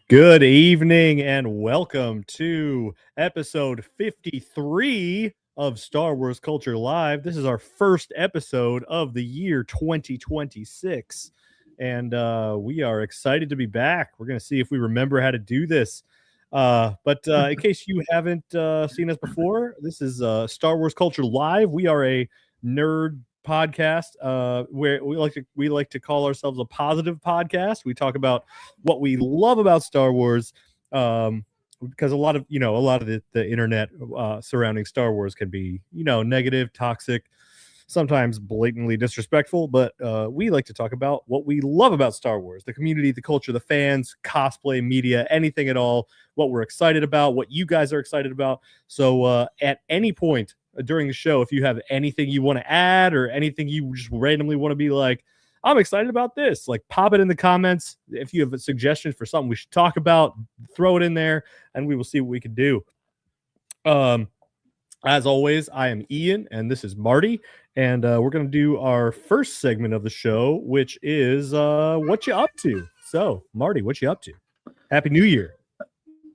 Good evening and welcome to episode 53 of Star Wars Culture Live. This is our first episode of the year 2026, and we are excited to be back. We're going to see if we remember how to do this. But in case you haven't seen us before, this is Star Wars Culture Live. We are a nerd podcast where we like to call ourselves a positive podcast. We talk about what we love about Star Wars, because a lot of the internet surrounding Star Wars can be negative, toxic, sometimes blatantly disrespectful. But we like to talk about what we love about Star Wars, the community, the culture, the fans, cosplay, media, anything at all. What we're excited about, what you guys are excited about. So at any point during the show, if you have anything you want to add or anything you just randomly want to be like, I'm excited about this, like, pop it in the comments. If you have a suggestion for something we should talk about, throw it in there and we will see what we can do. As always, I am Ian and this is Marty, and we're going to do our first segment of the show, which is what you up to. So Marty, what you up to? Happy New Year.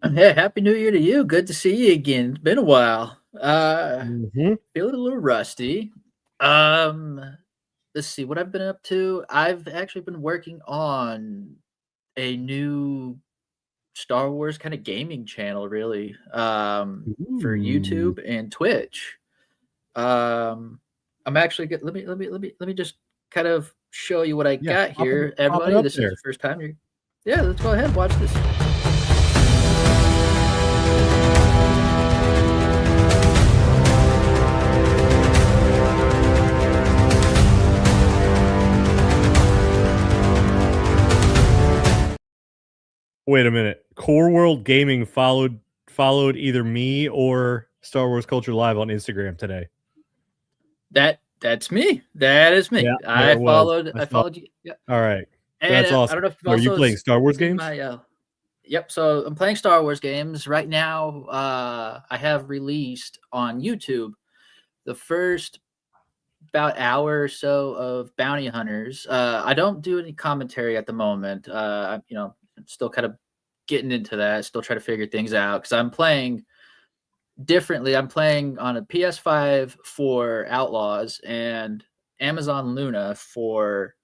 Hey, happy New Year to you. Good to see you again. It's been a while. Mhm. Feeling a little rusty. Let's see what I've been up to. I've actually been working on a new Star Wars kind of gaming channel, really, for Ooh. YouTube and Twitch. I'm actually good. Let me just kind of show you what I Yeah, got here, pop it everybody. up This is there. the first time you're. Yeah, let's go ahead and watch this. Wait a minute. Core World Gaming followed either me or Star Wars Culture Live on Instagram today. That's me. That is me. Yeah, there I it was. followed. I I saw. followed you. Yeah, All right, and that's I awesome. don't know if you've Are you also playing Star Wars seen games? my. Yep. So I'm playing Star Wars games right now. I have released on YouTube the first about hour or so of Bounty Hunters. I don't do any commentary at the moment. I'm still kind of getting into that. Still trying to figure things out because I'm playing differently. I'm playing on a PS5 for Outlaws and Amazon Luna for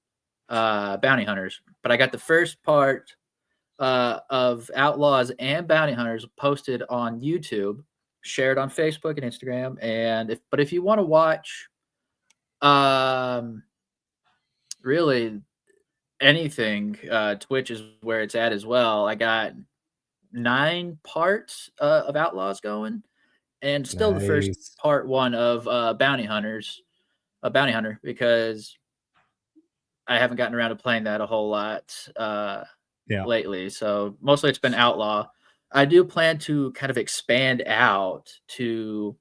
Bounty Hunters. But I got the first part of Outlaws and Bounty Hunters posted on YouTube, shared on Facebook and Instagram. And if you want to watch, um, really anything, Twitch is where it's at as well. I got 9 parts of Outlaws going, and still the first Nice. part one of Bounty Hunters, a Bounty Hunter, because I haven't gotten around to playing that a whole lot Yeah. lately. So mostly it's been Outlaw. I do plan to kind of expand out to,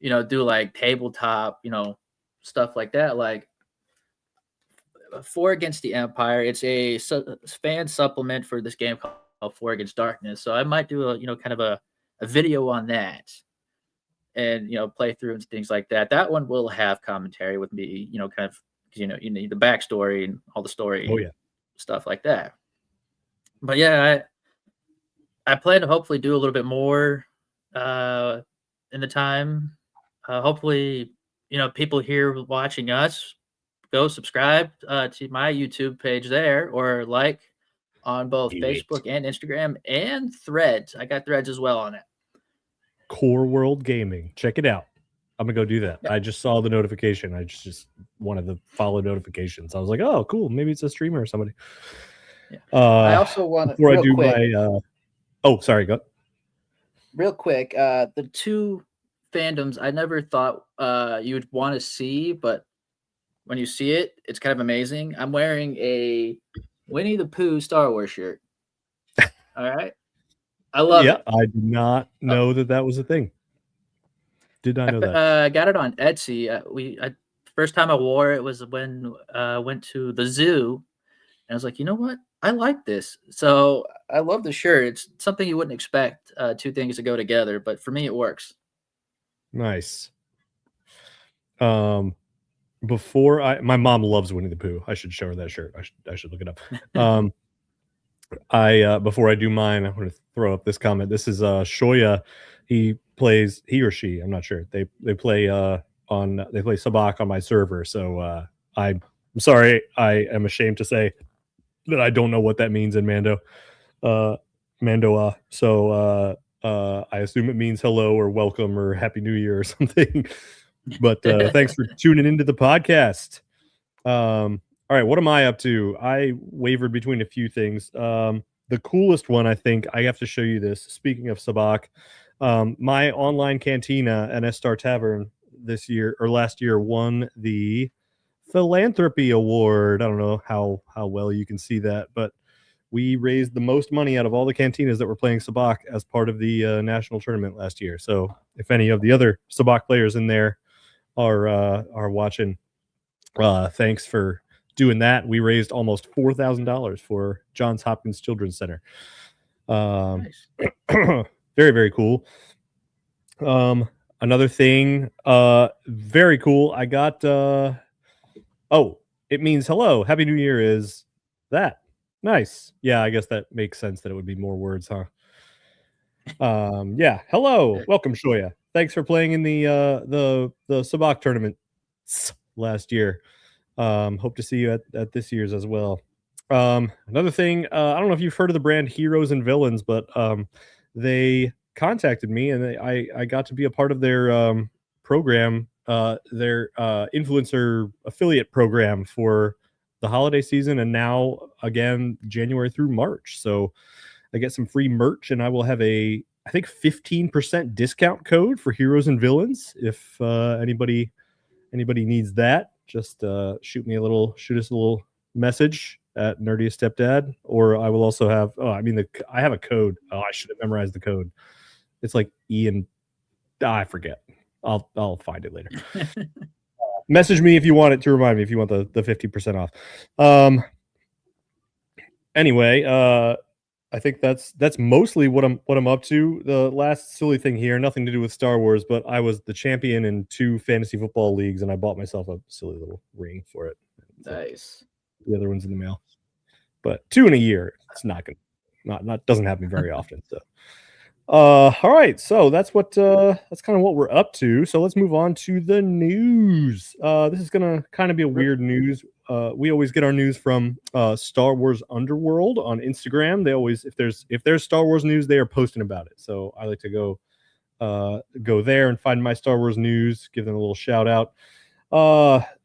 do like tabletop, stuff like that. Like Four Against the Empire. It's a fan supplement for this game called Four Against Darkness. So I might do kind of a video on that and, play through and things like that. That one will have commentary with me, kind of, because, you need the backstory and all the Oh story yeah. stuff like that. But yeah, I plan to hopefully do a little bit more in the time. Hopefully, people here watching us go subscribe to my YouTube page there, or like on both It. Facebook and Instagram and Threads. I got Threads as well on it. Core World Gaming. Check it out. I'm gonna go do that. Yep. I just saw the notification. I just wanted the follow notifications. I was like, oh, cool. Maybe it's a streamer or somebody. Yeah. I also want to Before I real do quick. my oh, sorry, go. Real quick, the two fandoms I never thought you would want to see, but when you see it, it's kind of amazing. I'm wearing a Winnie the Pooh Star Wars shirt. All right, I love Yeah, it. I did not know that was a thing. Did not know that. I got it on Etsy. First time I wore it was when I went to the zoo, and I was like, you know what? I like this. So I love the shirt. It's something you wouldn't expect two things to go together, but for me, it works. Nice. My mom loves Winnie the Pooh. I should show her that shirt. I should look it up. Before I do mine, I want to throw up this comment. This is Shoya. He or she, I'm not sure. They play they play Sabak on my server. So I'm sorry. I am ashamed to say that I don't know what that means in Mando. Uh Mandoa. So I assume it means hello or welcome or happy new year or something. But thanks for tuning into the podcast. All right, what am I up to? I wavered between a few things. The coolest one, I think, I have to show you this. Speaking of Sabak, my online cantina at Star Tavern this year or last year won the philanthropy award. I don't know how well you can see that, but we raised the most money out of all the cantinas that were playing Sabak as part of the national tournament last year. So if any of the other Sabak players in there are watching, thanks for doing that. We raised almost $4,000 for Johns Hopkins Children's Center. Nice. Very, very cool. Another thing, very cool. I got it means hello. Happy New Year is that. Nice. Yeah, I guess that makes sense that it would be more words, huh? Yeah. Hello. Welcome, Shoya. Thanks for playing in the Sabak tournament last year. Hope to see you at this year's as well. Another thing, I don't know if you've heard of the brand Heroes and Villains, but they contacted me and I got to be a part of their program, their influencer affiliate program for the holiday season, and now again January through March. So I get some free merch, and I will have I think 15% discount code for Heroes and Villains. If anybody needs that, just shoot us a little message at Nerdiest Stepdad, or I will also have. I have a code. Oh, I should have memorized the code. It's like I forget. I'll find it later. Message me if you want it to remind me if you want the 50% off. Anyway, I think that's mostly what I'm up to. The last silly thing here, nothing to do with Star Wars, but I was the champion in 2 fantasy football leagues, and I bought myself a silly little ring for it. Nice. The other one's in the mail, but 2 in a year. It's not doesn't happen very often. So, all right. So that's kind of what we're up to. So let's move on to the news. This is gonna kind of be a weird news. We always get our news from Star Wars Underworld on Instagram. They always, if there's Star Wars news, they are posting about it. So I like to go there and find my Star Wars news, give them a little shout out.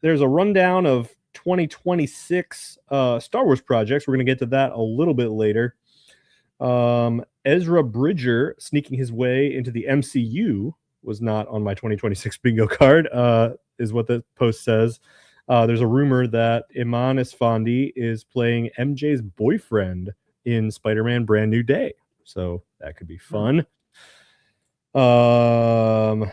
There's a rundown of 2026 Star Wars projects. We're gonna get to that a little bit later. Ezra Bridger sneaking his way into the MCU was not on my 2026 bingo card, is what the post says. There's a rumor that Iman Esfandi is playing MJ's boyfriend in Spider-Man Brand New Day. So that could be fun. Let's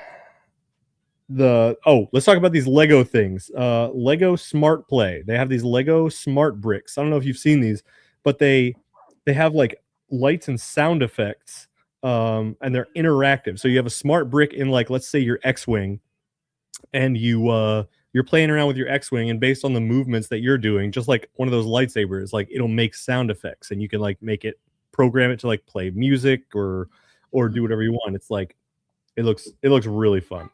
talk about these Lego things. Lego Smart Play. They have these Lego Smart Bricks. I don't know if you've seen these, but they have like lights and sound effects, and they're interactive. So you have a smart brick in, like, let's say your X-Wing, and you're playing around with your X-Wing, and based on the movements that you're doing, just like one of those lightsabers, like it'll make sound effects, and you can like program it to like play music or do whatever you want. It's like it looks really fun.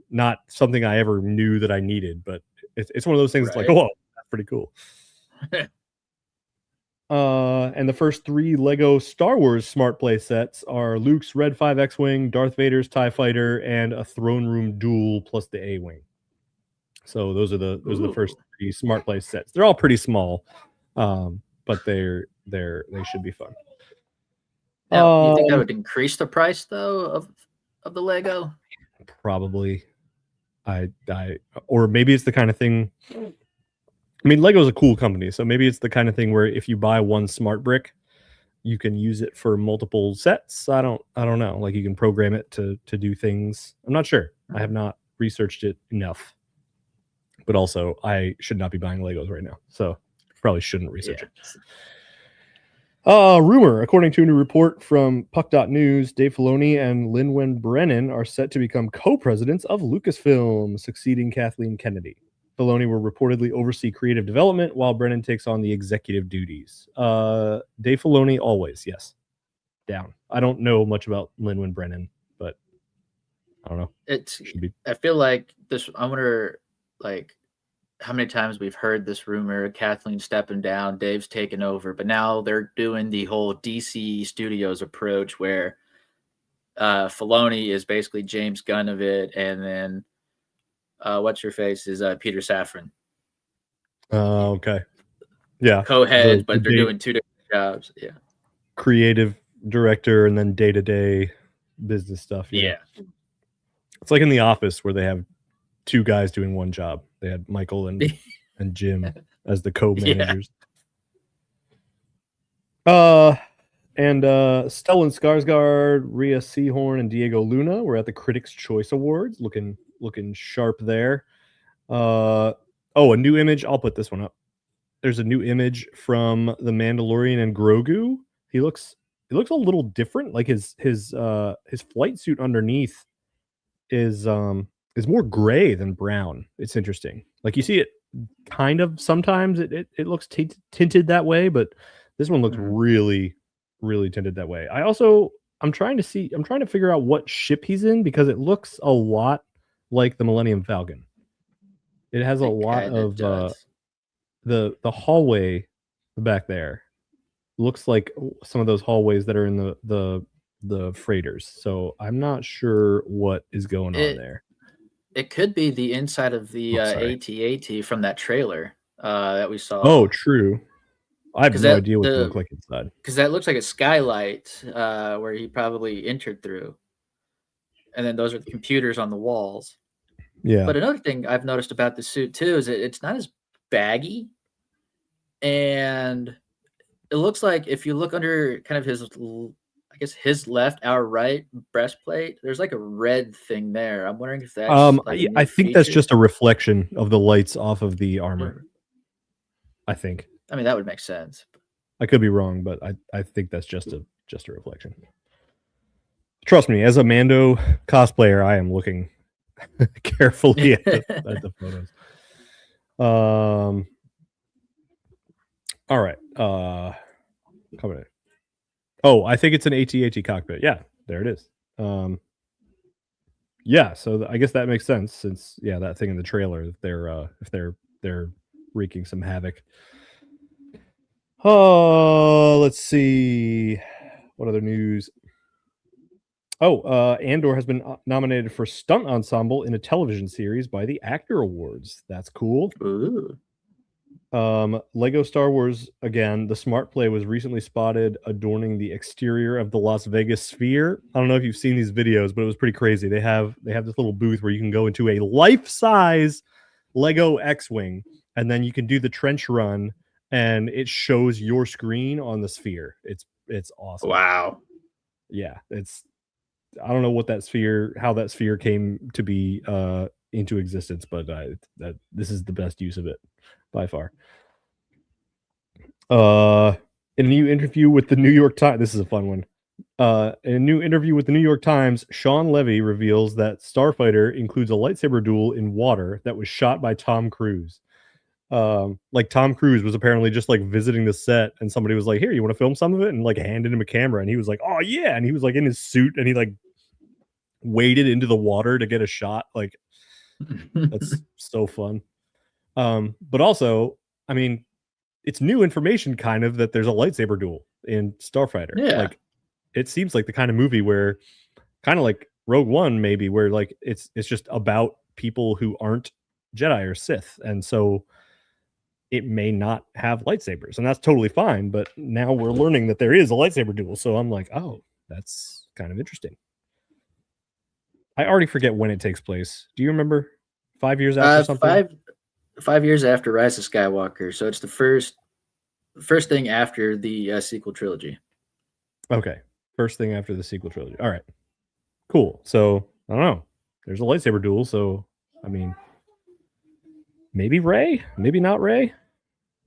Not something I ever knew that I needed, but it's one of those things. Right. It's like, oh, that's pretty cool. And the first 3 Lego Star Wars Smart Play sets are Luke's Red 5 X-Wing, Darth Vader's TIE Fighter, and a Throne Room Duel plus the A-Wing. So those are the first 3 Smart Play sets. They're all pretty small, but they should be fun. Now, you think that would increase the price though of the Lego? Probably. Or maybe it's the kind of thing. I mean, Lego's a cool company, so maybe it's the kind of thing where if you buy one smart brick, you can use it for multiple sets. I don't know. Like you can program it to do things. I'm not sure. I have not researched it enough. But also, I should not be buying Legos right now, so probably shouldn't research it. Rumor, according to a new report from Puck.News, Dave Filoni and Lin-Wen Brennan are set to become co-presidents of Lucasfilm, succeeding Kathleen Kennedy. Filoni will reportedly oversee creative development while Brennan takes on the executive duties. Dave Filoni, always, yes. Down. I don't know much about Lin-Manuel Brennan, but I don't know. Should be. I feel like this. I wonder, like, how many times we've heard this rumor: Kathleen stepping down, Dave's taking over. But now they're doing the whole DC Studios approach, where Filoni is basically James Gunn of it, and then what's your face is Peter Safran. Okay. Yeah. Co-heads, but they're doing two different jobs. Yeah. Creative director and then day-to-day business stuff. Yeah. It's like in The Office where they have two guys doing one job. They had Michael and Jim as the co-managers. Yeah. And Stellan Skarsgård, Rhea Seehorn, and Diego Luna were at the Critics' Choice Awards, looking sharp there. A new image. I'll put this one up. There's a new image from The Mandalorian and Grogu. He looks a little different. Like his flight suit underneath is more gray than brown. It's interesting. Like you see it kind of sometimes it looks tinted that way, but this one looks really, really tinted that way. I'm trying to figure out what ship he's in because it looks a lot like the Millennium Falcon. It has a lot of the hallway back there looks like some of those hallways that are in the freighters. So I'm not sure what is going on there. It could be the inside of the AT-AT from that trailer that we saw. Oh, true. I have no idea what they look like inside. Because that looks like a skylight where he probably entered through. And then those are the computers on the walls. Yeah. But another thing I've noticed about the suit too is it's not as baggy. And it looks like if you look under kind of his left, our right breastplate, there's like a red thing there. I'm wondering if that's I think that's just a reflection of the lights off of the armor. I think. I mean, that would make sense. I could be wrong, but I think that's just a reflection. Trust me, as a Mando cosplayer, I am looking carefully at the photos. All right. Coming. Oh, I think it's an AT-AT cockpit. Yeah, there it is. Yeah, so I guess that makes sense since that thing in the trailer, if they're wreaking some havoc. Oh, let's see. What other news? Andor has been nominated for Stunt Ensemble in a television series by the Actor Awards. That's cool. Ooh. Lego Star Wars, again, the Smart Play was recently spotted adorning the exterior of the Las Vegas Sphere. I don't know if you've seen these videos, but it was pretty crazy. They have this little booth where you can go into a life-size Lego X-Wing, and then you can do the trench run, and it shows your screen on the sphere. It's awesome. Wow. Yeah, I don't know how that sphere came to be into existence, but this is the best use of it by far. In a new interview with the New York Times, this is a fun one. In a new interview with the New York Times, Sean Levy reveals that Starfighter includes a lightsaber duel in water that was shot by Tom Cruise. Like Tom Cruise was apparently just like visiting the set, and somebody was like, "Here, you want to film some of it?" and like handed him a camera, and he was like, "Oh yeah!" and he was like in his suit, and he like waded into the water to get a shot. Like that's so fun. But also, I mean, it's new information kind of that there's a lightsaber duel in Starfighter. Yeah. Like it seems like the kind of movie where kind of like Rogue One, maybe, where like it's just about people who aren't Jedi or Sith. And so it may not have lightsabers, and that's totally fine. But now we're learning that there is a lightsaber duel. So I'm like, oh, that's kind of interesting. I already forget when it takes place. Do you remember? 5 years after something? 5 years after Rise of Skywalker. So it's the first thing after the sequel trilogy. Okay. First thing after the sequel trilogy. All right. Cool. So, I don't know. There's a lightsaber duel. So, I mean, maybe Rey? Maybe not Rey?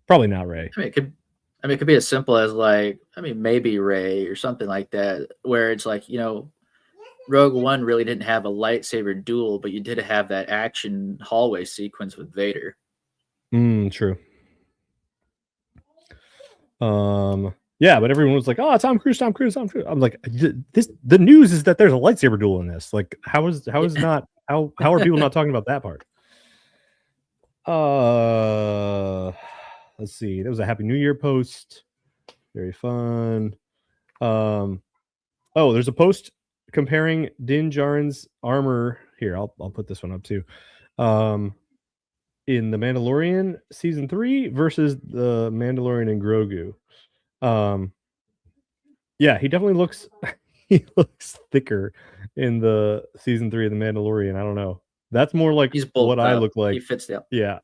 Probably not Rey. I mean, it could be as simple as like, maybe Rey or something like that, where it's like, Rogue One really didn't have a lightsaber duel, but you did have that action hallway sequence with Vader. True. Yeah, but everyone was like, "Oh, Tom Cruise, Tom Cruise, Tom Cruise." I'm like, the news is that there's a lightsaber duel in this. Like, how are people not talking about that part? Let's see. There was a Happy New Year post. Very fun. There's a post comparing Din Djarin's armor. Here, I'll put this one up too. In The Mandalorian season 3 versus the Mandalorian and Grogu. Yeah, he definitely looks he looks thicker in the season 3 of The Mandalorian. I don't know. That's more like He's what bulked I up. look like. He fits the. Yeah.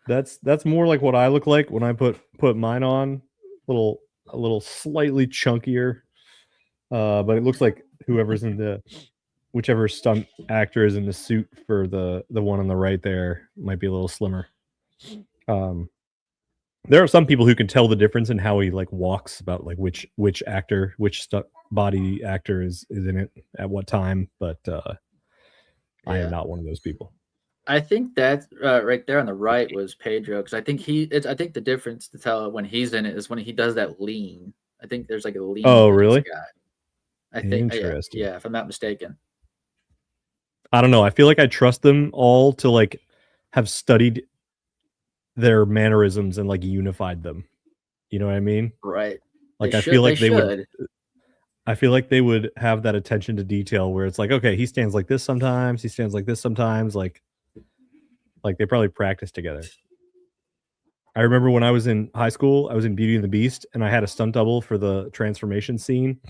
That's more like what I look like when I put mine on. A little slightly chunkier. But it looks like whichever stunt actor is in the suit for the one on the right there might be a little slimmer. There are some people who can tell the difference in how he like walks, about like which actor, which body actor is in it at what time, but I am not one of those people. I think that right there on the right was Pedro, because I think I think the difference to tell when he's in it is when he does that lean. I think there's like a lean. Oh, really? I think. Interesting. Yeah, if I'm not mistaken. I don't know. I feel like I trust them all to like have studied their mannerisms and like unified them. You know what I mean? Right. Like I feel like they would. I feel like they would have that attention to detail where it's like, okay, he stands like this sometimes, he stands like this sometimes, like they probably practice together. I remember when I was in high school, I was in Beauty and the Beast, and I had a stunt double for the transformation scene,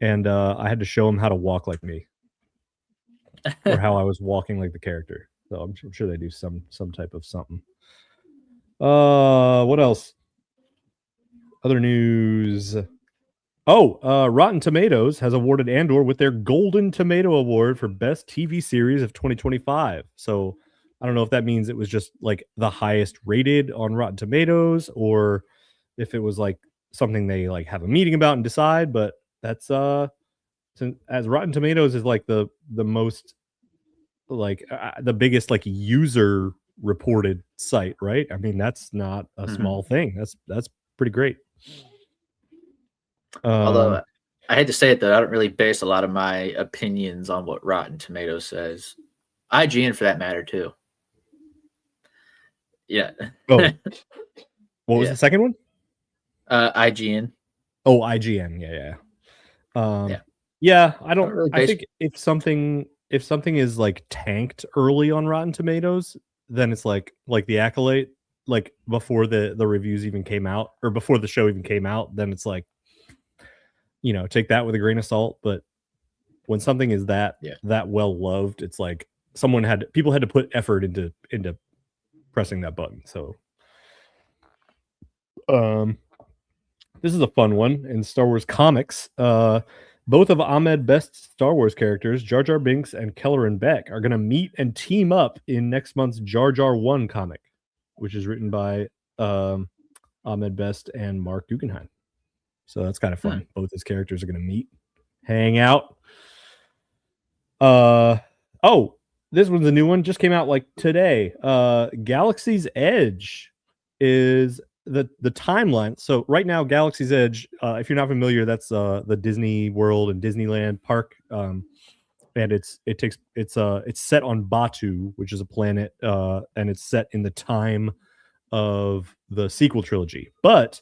and I had to show him how to walk like me, or how I was walking like the character. So I'm sure they do some type of something. What else? Other news. Rotten Tomatoes has awarded Andor with their Golden Tomato Award for Best TV Series of 2025. So I don't know if that means it was just like the highest rated on Rotten Tomatoes, or if it was like something they like have a meeting about and decide. But that's as Rotten Tomatoes is like the most like the biggest like user reported site, right? I mean, that's not a small thing. That's pretty great. Although I hate to say it, though, I don't really base a lot of my opinions on what Rotten Tomatoes says. IGN, for that matter, too. Yeah. Oh, what was the second one? IGN. Oh, IGN. Yeah. I don't. Really I think if something is like tanked early on Rotten Tomatoes, then it's like The Acolyte, like before the reviews even came out, or before the show even came out, then it's like, you know, take that with a grain of salt. But when something is that well loved, it's like people had to put effort into pressing that button. So this is a fun one. In Star Wars comics, both of Ahmed Best's Star Wars characters, Jar Jar Binks and Kelleran Beck, are going to meet and team up in next month's Jar Jar 1 comic, which is written by Ahmed Best and Mark Guggenheim. So that's kind of fun. Both his characters are going to meet, hang out. This one's a new one. Just came out like today. Galaxy's Edge is the timeline. So right now, Galaxy's Edge, if you're not familiar, that's the Disney World and Disneyland park. And it's set on Batu, which is a planet, and it's set in the time of the sequel trilogy. But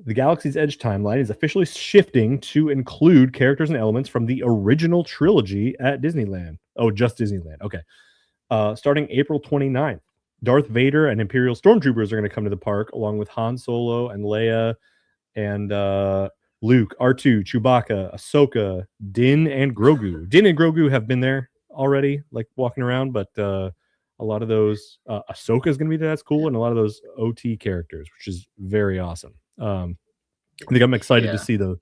the Galaxy's Edge timeline is officially shifting to include characters and elements from the original trilogy at Disneyland. Oh, just Disneyland. Okay. Starting April 29th, Darth Vader and Imperial Stormtroopers are going to come to the park, along with Han Solo and Leia and Luke, R2, Chewbacca, Ahsoka, Din, and Grogu. Din and Grogu have been there already, like walking around, but a lot of those, Ahsoka is going to be there. That's cool. And a lot of those OT characters, which is very awesome. I think I'm excited to see the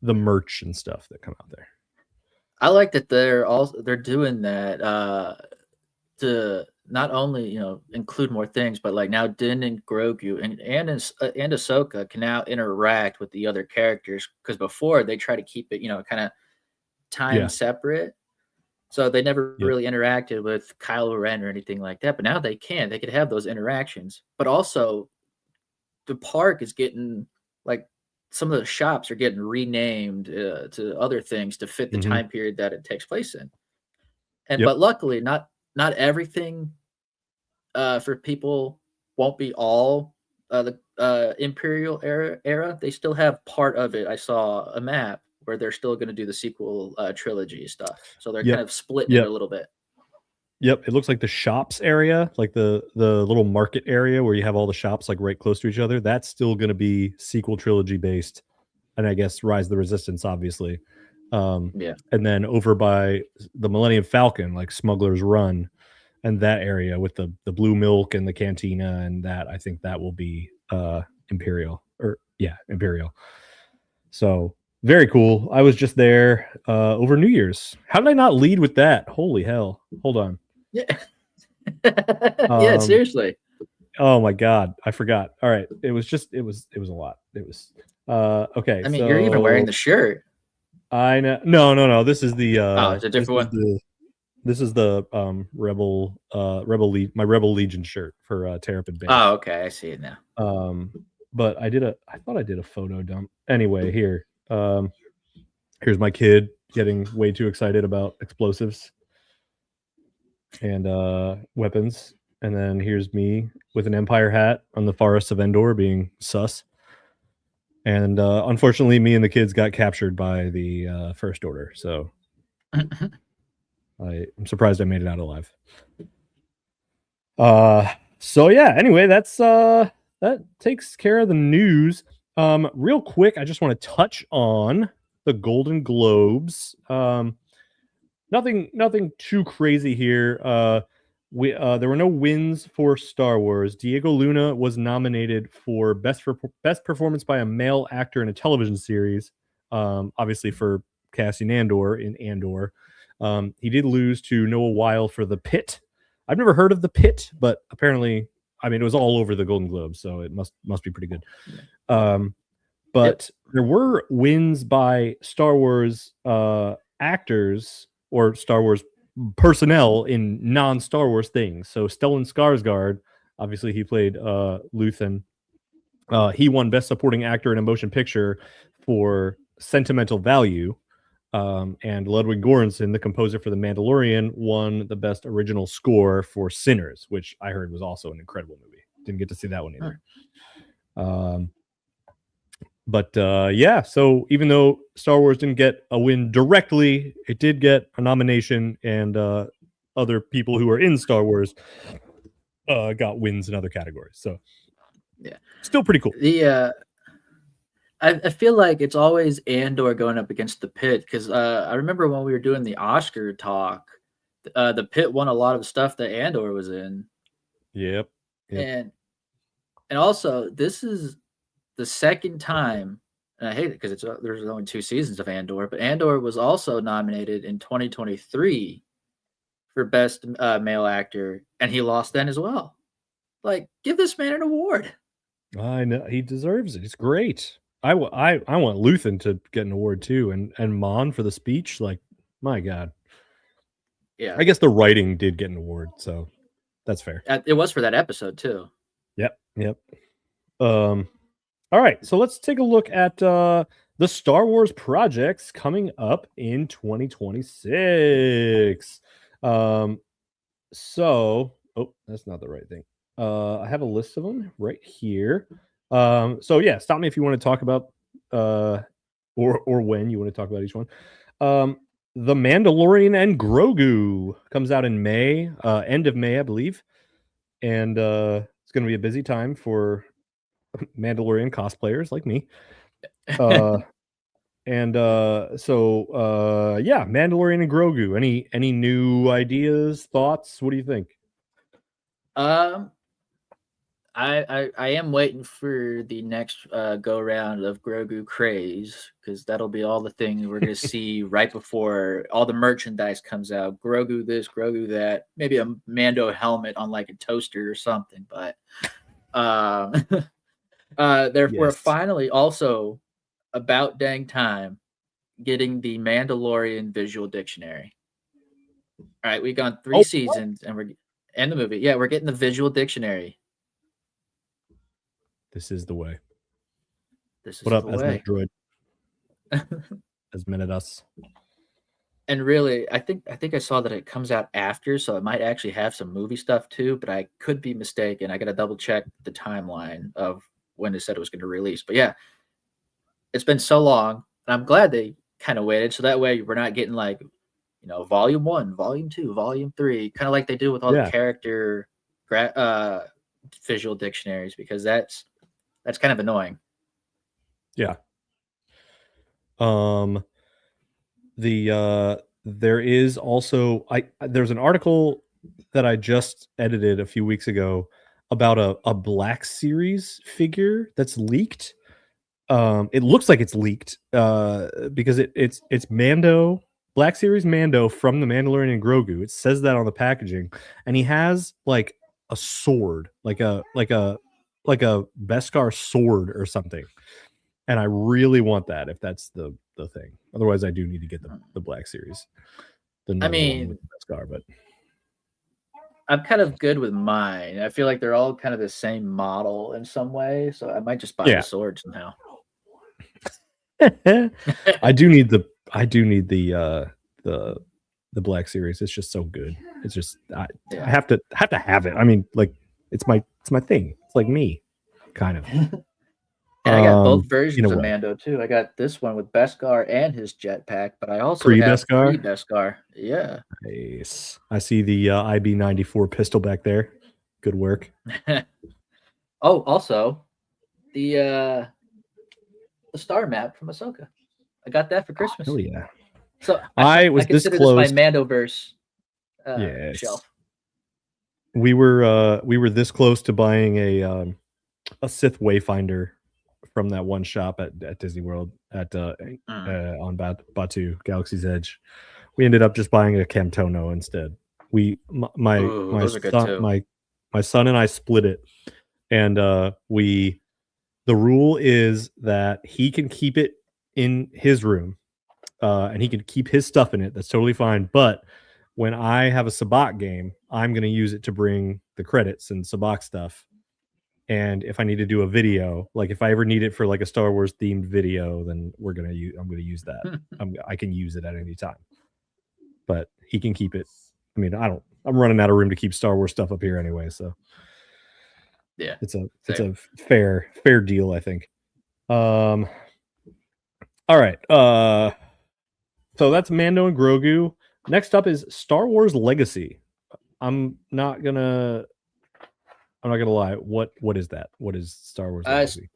merch and stuff that come out there. I like that they're doing that to not only, you know, include more things, but like now Din and Grogu and Ahsoka can now interact with the other characters, because before they try to keep it, you know, kind of time separate. So they never really interacted with Kylo Ren or anything like that. But now they can. They could have those interactions. But also, the park is getting like some of the shops are getting renamed to other things to fit the time period that it takes place in. And but luckily, not everything for people won't be all the Imperial era. They still have part of it. I saw a map where they're still going to do the sequel trilogy stuff. So they're kind of splitting it a little bit. Yep, it looks like the shops area, like the little market area where you have all the shops like right close to each other. That's still going to be sequel trilogy based, and I guess Rise of the Resistance, obviously. And then over by the Millennium Falcon, like Smuggler's Run, and that area with the blue milk and the cantina, and that I think that will be Imperial. So very cool. I was just there over New Year's. How did I not lead with that? Holy hell! Hold on. Yeah. Yeah, seriously. Oh my god, I forgot. All right, it was a lot. It was okay. I mean, you're even wearing the shirt. I know. No. This is the it's a different one. This is the my Rebel Legion shirt for Terrapin Base. Oh, okay, I see it now. But I thought I did a photo dump. Anyway, here. Here's my kid getting way too excited about explosives and weapons. And then here's me with an Empire hat on the Forests of Endor being sus. And unfortunately, me and the kids got captured by the First Order. So I'm surprised I made it out alive. So yeah, anyway, that takes care of the news. Real quick, I just want to touch on the Golden Globes. Nothing too crazy here. There were no wins for Star Wars. Diego Luna was nominated for best performance by a male actor in a television series. Obviously for Cassian Andor in Andor. He did lose to Noah Weil for The Pit. I've never heard of The Pit, but apparently, I mean, it was all over the Golden Globes, so it must be pretty good. But there were wins by Star Wars actors or Star Wars personnel in non-Star Wars things. So Stellan Skarsgård, obviously he played Luthen. He won Best Supporting Actor in a Motion Picture for Sentimental Value. And Ludwig Göransson, the composer for The Mandalorian, won the Best Original Score for Sinners, which I heard was also an incredible movie. Didn't get to see that one either. But yeah, so even though Star Wars didn't get a win directly, it did get a nomination, and other people who are in Star Wars got wins in other categories. So yeah, still pretty cool. I feel like it's always Andor going up against The Pit, because I remember when we were doing the Oscar talk, The Pit won a lot of stuff that Andor was in. Yep. And also, this is the second time, and I hate it because there's only 2 seasons of Andor, but Andor was also nominated in 2023 for Best Male Actor, and he lost then as well. Like, give this man an award. I know, he deserves it. It's great. I want Luthen to get an award too, and Mon for the speech. Like, my God. Yeah, I guess the writing did get an award, so that's fair. It was for that episode too. Yep. All right, so let's take a look at the Star Wars projects coming up in 2026. So, that's not the right thing. I have a list of them right here. So yeah, stop me if you want to talk about or when you want to talk about each one. The Mandalorian and Grogu comes out in May, end of May, I believe, and it's going to be a busy time for Mandalorian cosplayers like me. So yeah, Mandalorian and Grogu. Any new ideas, thoughts? What do you think? I am waiting for the next go round of Grogu craze, because that'll be all the things we're gonna see right before all the merchandise comes out. Grogu this, Grogu that, maybe a Mando helmet on like a toaster or something. But we're finally also, about dang time, getting the Mandalorian visual dictionary. All right, we've gone 3 Oh, seasons and the movie. Yeah, we're getting the visual dictionary. this is the way. This What is up, the Esmet way. Droid? Esmenidas. And really, I think I saw that it comes out after, so it might actually have some movie stuff too, but I could be mistaken. I got to double check the timeline of when they said it was going to release. But yeah, it's been so long, and I'm glad they kind of waited so that way we're not getting like, volume 1, volume 2, volume 3, kind of like they do with all the Yeah. character visual dictionaries, because that's kind of annoying. Yeah. There is also there's an article that I just edited a few weeks ago about a Black Series figure that's leaked. It looks like it's leaked because it's Mando, Black Series Mando from the Mandalorian and Grogu. It says that on the packaging, and he has like a sword, like a Beskar sword or something. And I really want that if that's the thing. Otherwise, I do need to get the Black Series, the normal one with Beskar. But I'm kind of good with mine. I feel like they're all kind of the same model in some way, so I might just buy the sword somehow. I do need the Black Series. It's just so good. It's just I have to have it. I mean, like it's my thing. It's like me, kind of. And I got both versions of Mando too. I got this one with Beskar and his jetpack, but I also have pre-Beskar. Yeah. Nice. I see the IB-94 pistol back there. Good work. Oh, also the star map from Ahsoka. I got that for Christmas. Oh yeah. So I was this close. This my Mandoverse shelf. We were this close to buying a Sith Wayfinder from that one shop at Disney World on Batu, Galaxy's Edge. We ended up just buying a Camtono instead. My son and I split it, and the rule is that he can keep it in his room, and he can keep his stuff in it. That's totally fine. But when I have a Sabak game, I'm going to use it to bring the credits and Sabak stuff. And if I need to do a video, like if I ever need it for like a Star Wars themed video, then I'm going to use that. I can use it at any time. But he can keep it. I mean, I'm running out of room to keep Star Wars stuff up here anyway, so yeah, it's a fair deal, I think. All right. So that's Mando and Grogu. Next up is Star Wars Legacy. I'm not gonna lie. What is that? What is Star Wars Legacy?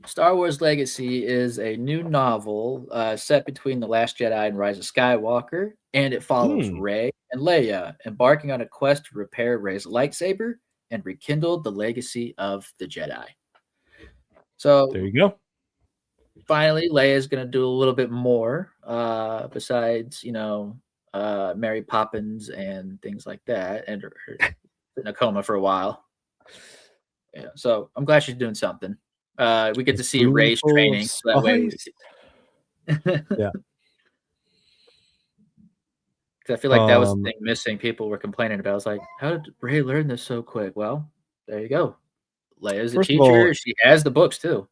Star Wars Legacy is a new novel set between The Last Jedi and Rise of Skywalker, and it follows Rey and Leia embarking on a quest to repair Rey's lightsaber and rekindle the legacy of the Jedi. So there you go. Finally, Leia's going to do a little bit more besides, Mary Poppins and things like that, and her in a coma for a while. Yeah, so I'm glad she's doing something. We get to see Rey's training. So that way yeah. Because I feel like that was the thing missing. People were complaining about. I was like, how did Rey learn this so quick? Well, there you go. Leia's a teacher. She has the books too.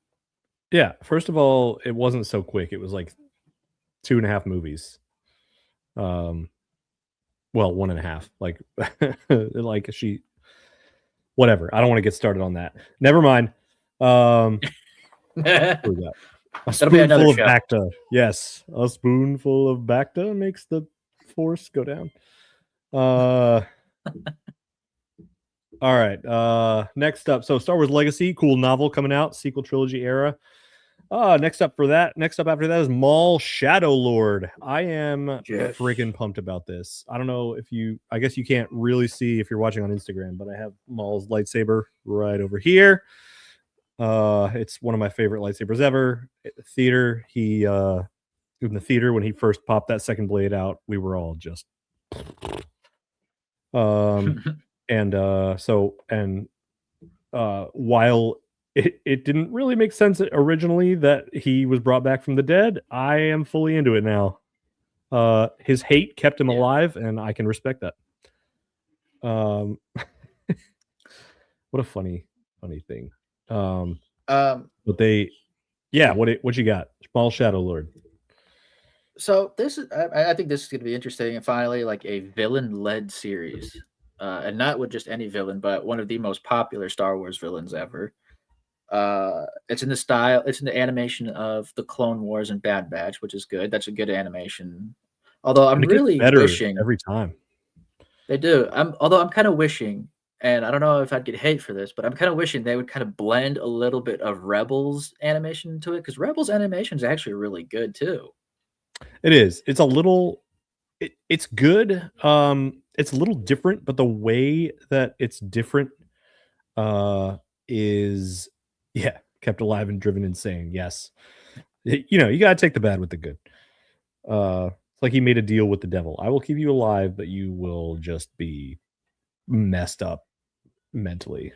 Yeah. First of all, it wasn't so quick. It was like 2.5 movies. Well, 1.5. Like, like she. Whatever. I don't want to get started on that. Never mind. A spoonful of Bacta. Yes, a spoonful of Bacta makes the force go down. All right. Next up, so Star Wars Legacy, cool novel coming out, sequel trilogy era. Next up after that is Maul Shadow Lord. I am freaking pumped about this. I don't know if I guess you can't really see if you're watching on Instagram, but I have Maul's lightsaber right over here. It's one of my favorite lightsabers ever. At the theater, in the theater when he first popped that second blade out, we were all just while it didn't really make sense originally that he was brought back from the dead. I am fully into it now. His hate kept him alive, and I can respect that. What a funny thing. But they, what you got? Small Shadow Lord. So this is, I think this is going to be interesting, and finally, like a villain-led series, and not with just any villain, but one of the most popular Star Wars villains ever. It's in the animation of the Clone Wars and Bad Batch, which is good. That's a good animation. Although I'm And it gets really better wishing every time. they do. Although I'm kind of wishing, and I don't know if I'd get hate for this, but I'm kind of wishing they would kind of blend a little bit of Rebels animation into it, because Rebels animation is actually really good too. It is. It's a little. It's good. It's a little different, but the way that it's different, is kept alive and driven insane. Yes, you got to take the bad with the good. It's like he made a deal with the devil. I will keep you alive, but you will just be messed up mentally.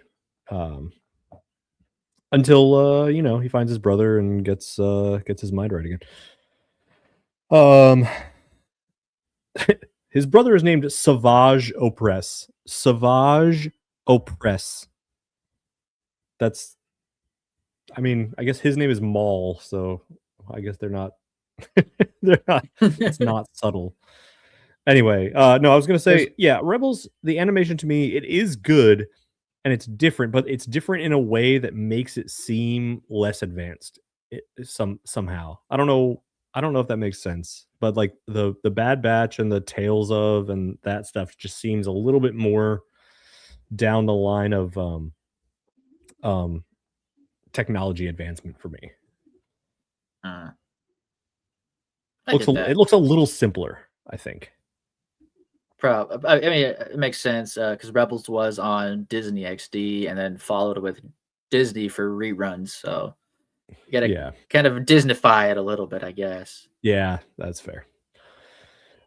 Until he finds his brother and gets his mind right again. His brother is named Savage Opress. Savage Opress. That's, I mean, I guess his name is Maul, so I guess they're not. It's not subtle. Anyway, no, I was gonna say, Rebels. The animation to me, it is good, and it's different, but it's different in a way that makes it seem less advanced. Somehow, I don't know if that makes sense, but like the Bad Batch and the Tales of and that stuff just seems a little bit more down the line of technology advancement for me. It looks a little simpler, I think. I mean, it makes sense because Rebels was on Disney XD and then followed with Disney for reruns. So you gotta kind of Disneyfy it a little bit, I guess. Yeah, that's fair.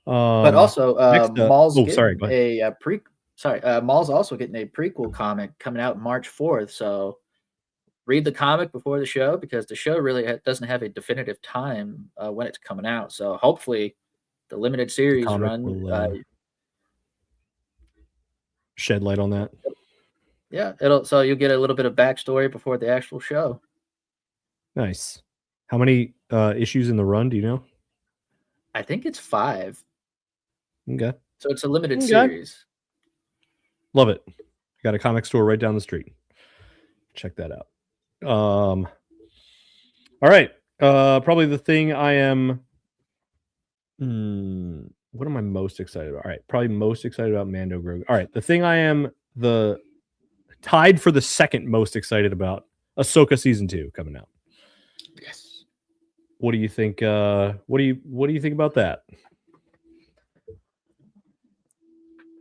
But also, Maul's sorry, Maul's also getting a prequel comic coming out March 4th. So read the comic before the show, because the show really doesn't have a definitive time when it's coming out. So hopefully, the limited series run will, shed light on that. Yeah, so you'll get a little bit of backstory before the actual show. Nice. How many issues in the run, do you know? I think it's 5. Okay. So it's a limited series. Love it. Got a comic store right down the street. Check that out. All right. Probably the thing I am. What am I most excited about? All right. Probably most excited about Mando Grogu. All right. The thing I am tied for the second most excited about, Ahsoka season 2 coming out. Yes. What do you think? What do you think about that?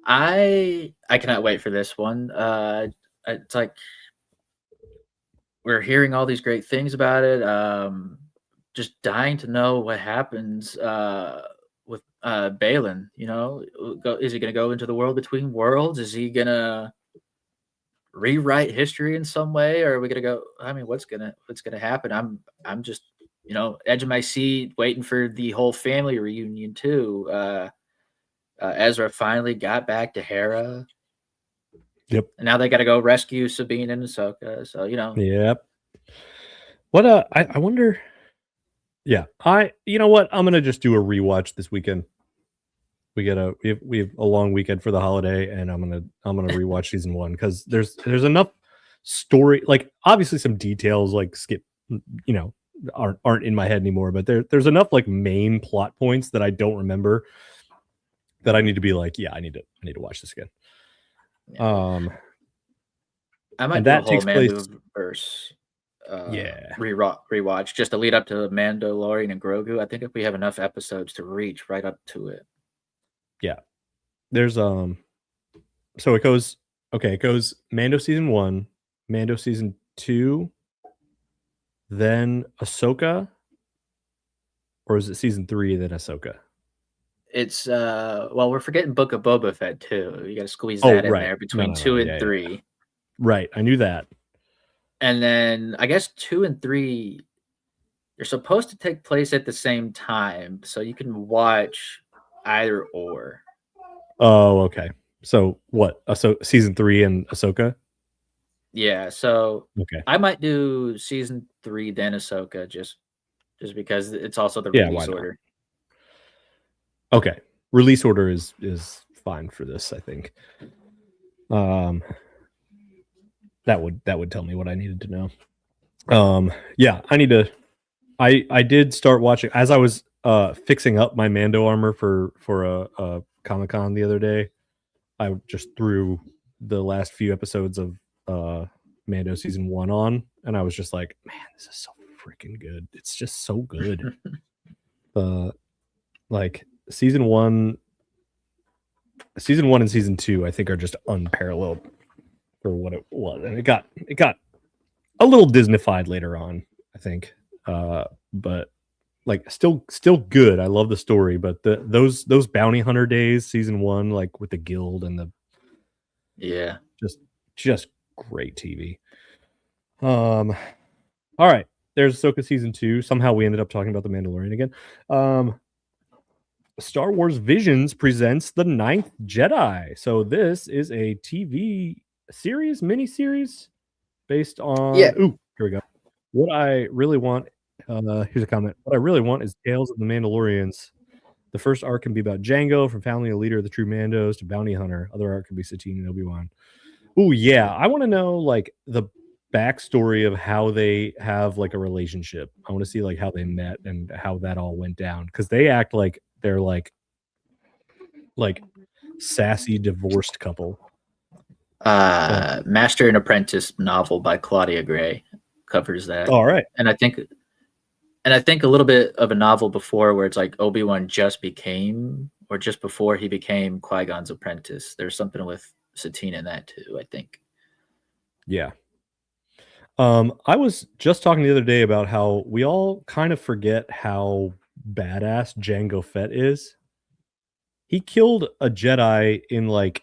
I cannot wait for this one. It's like we're hearing all these great things about it. Just dying to know what happens with Balin. Is he going to go into the world between worlds? Is he going to rewrite history in some way, or are we going to go? I mean, what's gonna happen? I'm just edge of my seat, waiting for the whole family reunion too. Ezra finally got back to Hera. Yep. And now they got to go rescue Sabine and Ahsoka. So Yep. What I wonder. Yeah, you know what? I'm gonna just do a rewatch this weekend. We have a long weekend for the holiday, and I'm gonna rewatch season 1 because there's enough story. Like obviously some details like skip, aren't in my head anymore. But there's enough like main plot points that I don't remember that I need to be like, I need to watch this again. Yeah. I might do a whole Mandoverse rewatch just to lead up to Mandalorian and Grogu. I think if we have enough episodes to reach right up to it. Yeah. There's so it goes Mando season 1, Mando season 2, then Ahsoka, or is it season 3 then Ahsoka? It's we're forgetting Book of Boba Fett too. You got to squeeze that in there between 2 and 3. Right, I knew that. And then I guess 2 and 3 they're supposed to take place at the same time, so you can watch either or. Oh, okay. So what? So season 3 and Ahsoka. Yeah, so Okay. I might do season 3 then Ahsoka just because it's also the Yeah. Why release not? order. Okay. Release order is fine for this, I think. That would tell me what I needed to know. Yeah, I did start watching as I was fixing up my Mando armor for a Comic-Con the other day. I just threw the last few episodes of Mando season 1 on, and I was just like, man, this is so freaking good. It's just so good. Like season 1 and season 2 I think are just unparalleled for what it was. And it got a little Disneyfied later on, I think. But like still good. I love the story, but those bounty hunter days, season 1, like with the guild and the Yeah. just great TV. All right. There's Ahsoka season 2. Somehow we ended up talking about the Mandalorian again. Star Wars Visions presents The Ninth Jedi. So this is a TV series, miniseries based on. Yeah. Ooh, here we go. What I really want. Here's a comment. What I really want is Tales of the Mandalorians. The first arc can be about Django, from founding a leader of the true Mandos to bounty hunter. Other arc can be Satine and Obi-Wan. Oh yeah, I want to know like the backstory of how they have like a relationship. I want to see like how they met and how that all went down, because they act like they're like sassy divorced couple. Master and Apprentice novel by Claudia Gray covers that. All right. And I think a little bit of a novel before where it's like Obi-Wan just before he became Qui-Gon's apprentice. There's something with Satine in that too, I think. Yeah. I was just talking the other day about how we all kind of forget how badass Jango Fett is. He killed a Jedi in like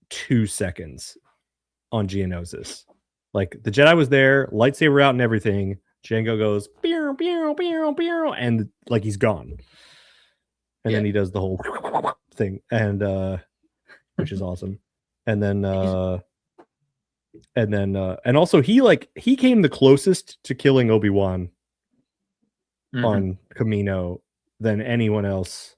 2 seconds on Geonosis. Like the Jedi was there, lightsaber out and everything. Jango goes pew, pew, pew, pew, and like he's gone. And then he does the whole thing, and which is awesome. And then and also he came the closest to killing Obi-Wan on Camino than anyone else.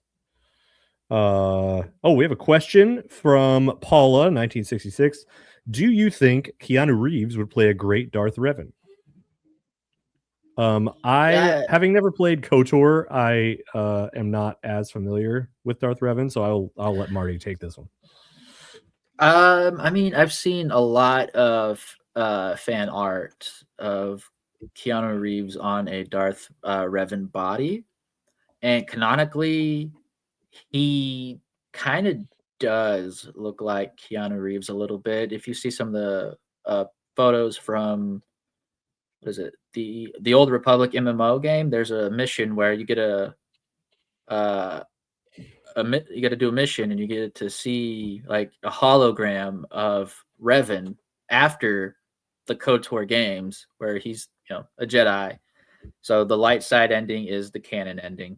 We have a question from Paula, 1966. Do you think Keanu Reeves would play a great Darth Revan? Having never played KOTOR, I am not as familiar with Darth Revan, so I'll let Marty take this one. I mean, I've seen a lot of fan art of Keanu Reeves on a Darth Revan body, and canonically, he kind of does look like Keanu Reeves a little bit. If you see some of the photos from what is it, the Old Republic MMO game, there's a mission where you get you got to do a mission and you get to see like a hologram of Revan after the KOTOR games where he's a Jedi. So the light side ending is the canon ending.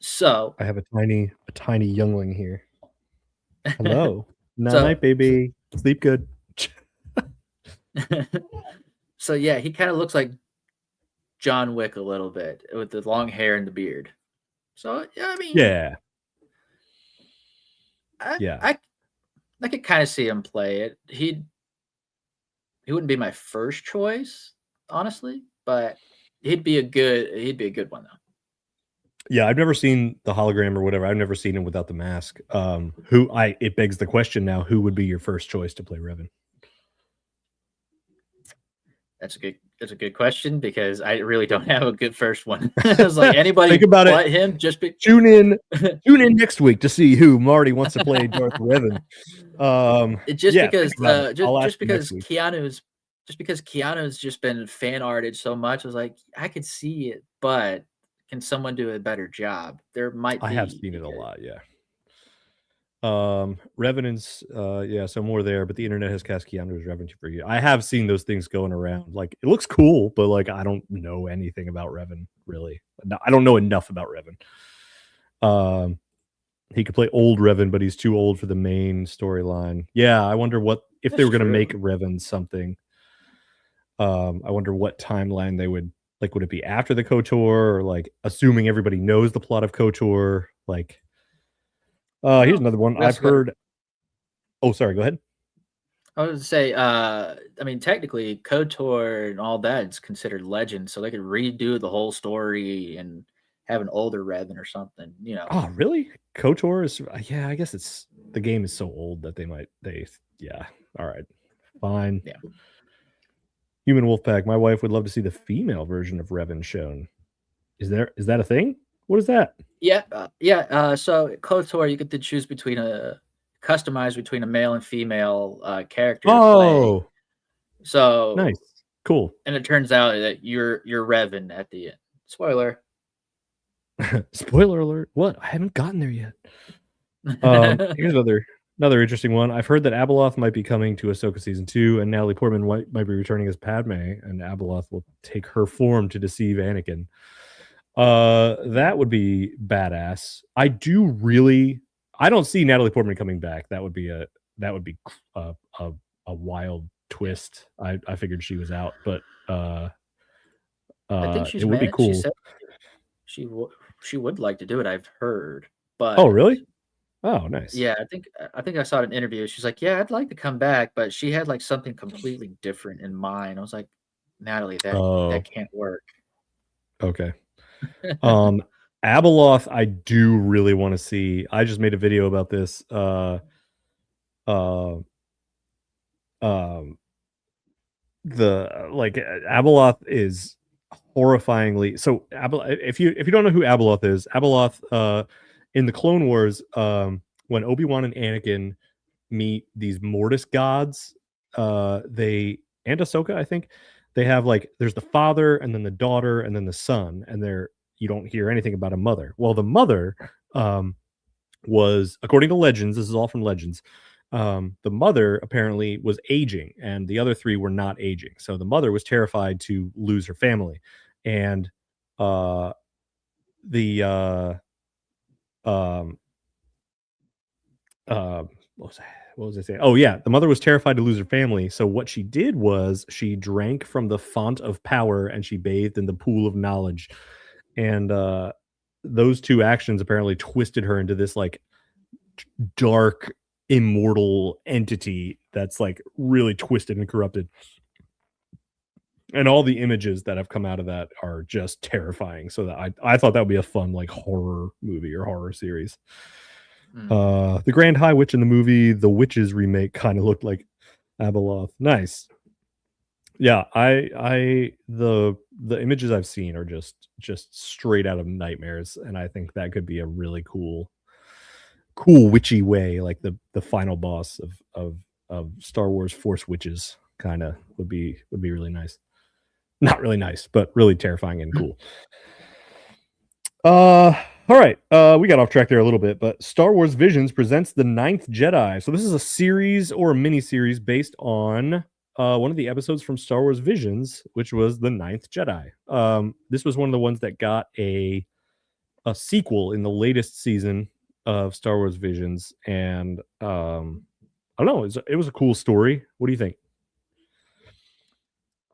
So I have a tiny youngling here. Hello. Night, baby. Sleep good. So yeah, he kind of looks like John Wick a little bit with the long hair and the beard. So yeah, I mean, yeah. I could kind of see him play it. He wouldn't be my first choice, honestly, but he'd be a good one though. Yeah, I've never seen the hologram or whatever. I've never seen him without the mask. It begs the question now, who would be your first choice to play Revan? That's a good question, because I really don't have a good first one. I was like, anybody think about but it. him. Just tune in next week to see who Marty wants to play Darth Revan. Because Keanu's just been fan arted so much. I was like, I could see it, but can someone do a better job? There might be. I have seen it a lot, yeah. Revenant's yeah, so more there, but the internet has cast Keanu's Revenant for you. I have seen those things going around. Like it looks cool, but like I don't know anything about Revan really. I don't know enough about Revan. He could play old Revan, but he's too old for the main storyline. Yeah, I wonder what if they That's were going to true. make Revan something. I wonder what timeline they would like. Would it be after the KOTOR, or like assuming everybody knows the plot of KOTOR? Like, here's Well, another one we I've also got. heard. Oh, sorry. Go ahead. I was to say, I mean, technically, KOTOR and all that is considered legend, so they could redo the whole story and have an older Revan or something. You know. Oh, really? KOTOR is yeah. I guess it's the game is so old that they yeah. All right, fine. Yeah. Human Wolfpack. My wife would love to see the female version of Revan shown. Is that a thing? What is that? Yeah, yeah. So KOTOR, you get to choose between customize between a male and female character to play. Oh, So, nice, cool. and it turns out that you're Revan at the end. Spoiler. Spoiler alert. What? I haven't gotten there yet. Here's another interesting one. I've heard that Abeloth might be coming to Ahsoka season 2, and Natalie Portman might be returning as Padme, and Abeloth will take her form to deceive Anakin. That would be badass. I don't see Natalie Portman coming back. That would be a wild twist. I figured she was out, but I think she's it would be mad. She cool. said she would like to do it. I've heard, but Oh, really? Oh, nice. yeah, I think I saw it in an interview. She's like, yeah, I'd like to come back, but she had like something completely different in mind. I was like, Natalie, Oh, that can't work. okay. Abeloth, I do really want to see. I just made a video about this. The like Abeloth is horrifyingly so. If you don't know who Abeloth is, Abeloth, in the Clone Wars, when Obi-Wan and Anakin meet these Mortis gods, they and Ahsoka, I think they have like there's the father and then the daughter and then the son, and you don't hear anything about a mother. Well, the mother was, according to legends, this is all from legends, the mother apparently was aging and the other three were not aging. So the mother was terrified to lose her family. And the what was I saying? Oh yeah, the mother was terrified to lose her family. So what she did was she drank from the font of power and she bathed in the pool of knowledge. And those two actions apparently twisted her into this like dark immortal entity that's like really twisted and corrupted. And all the images that have come out of that are just terrifying. So that I thought that would be a fun like horror movie or horror series. The Grand High Witch in the movie The Witches remake kind of looked like Abeloth. Nice. Yeah, the images I've seen are just straight out of nightmares, and I think that could be a really cool witchy way, like the final boss of Star Wars Force Witches kind of would be really nice. Not really nice, but really terrifying and cool. All right. We got off track there a little bit, but Star Wars Visions presents The Ninth Jedi. So this is a series or a mini series based on one of the episodes from Star Wars Visions, which was The Ninth Jedi. This was one of the ones that got a sequel in the latest season of Star Wars Visions, and I don't know, it was a cool story. What do you think?